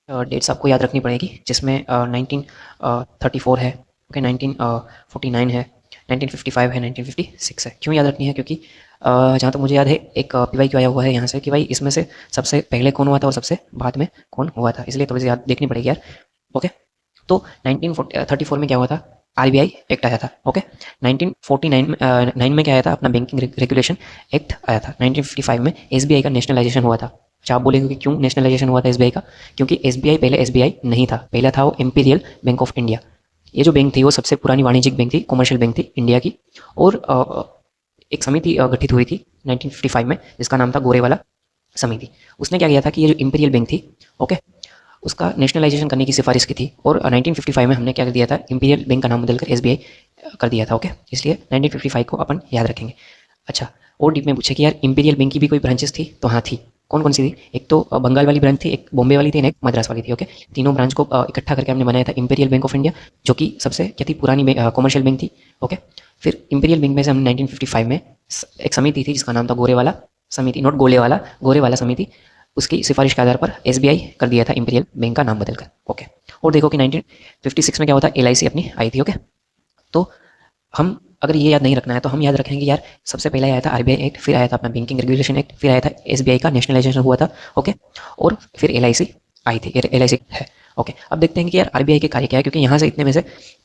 Dates आपको याद रखनी पड़ेगी, जिसमें 1934 है, ओके, 1949 है, 1955 है, 1956 है। क्यों याद रखनी है? क्योंकि जहाँ तक मुझे याद है एक PYQ आया हुआ है यहाँ से कि भाई इसमें से सबसे पहले कौन हुआ था और सबसे बाद में कौन हुआ था, इसलिए थोड़ी सी याद देखनी पड़ेगी यार। ओके, तो 1934 में क्या हुआ था? RBI एक्ट आया था। ओके, 1949 में 9 में क्या आया था? अपना बैंकिंग रेगुलेशन एक्ट आया था। 1955 में SBI का नेशनलाइजेशन हुआ था। अच्छा, आप बोलेंगे कि क्यों नेशनलाइजेशन हुआ था SBI का? क्योंकि SBI पहले SBI नहीं था, पहला था वो इम्पीरियल बैंक ऑफ इंडिया। ये जो बैंक थी वो सबसे पुरानी वाणिज्यिक बैंक थी, कॉमर्शियल बैंक थी इंडिया की। और एक समिति गठित हुई थी 1955 में, जिसका नाम था गोरेवाला समिति। उसने क्या किया था कि ये जो इम्पीरियल बैंक थी, ओके, उसका नेशनलाइजेशन करने की सिफारिश की थी। और 1955 में हमने क्या कर दिया था? इंपीरियल बैंक का नाम बदलकर SBI कर दिया था। ओके, इसलिए 1955 को अपन याद रखेंगे। अच्छा, और डीप में पूछे कि यार इंपीरियल बैंक की भी कोई ब्रांचेस थी? तो हाँ थी। कौन कौन सी थी? एक तो बंगाल वाली ब्रांच थी, एक बॉम्बे वाली थी, एक मद्रास वाली थी। ओके, तीनों ब्रांच को इकट्ठा करके हमने बनाया था इंपीरियल बैंक ऑफ इंडिया, जो कि सबसे क्या थी? पुरानी कॉमर्शियल बैंक थी। ओके, फिर इंपीरियल बैंक में से हमने 1955 में एक समिति थी जिसका नाम था गोरेवाला समिति, नॉट गोलेवाला, गोरेवाला समिति। उसकी सिफारिश के आधार पर SBI कर दिया था इंपीरियल बैंक का नाम बदलकर। ओके, और देखो कि 1956 में क्या होता है? LIC अपनी आई थी। ओके, तो हम अगर ये याद नहीं रखना है तो हम याद रखेंगे यार, सबसे पहले आया था RBI एक्ट, फिर आया था अपना बैंकिंग रेगुलेशन एक्ट, फिर आया था SBI का नेशनलाइजेशन हुआ था। ओके, और फिर LIC आई थी, LIC है। ओके, अब देखते हैं कि यार RBI के कार्य क्या है, क्योंकि यहाँ से इतने में से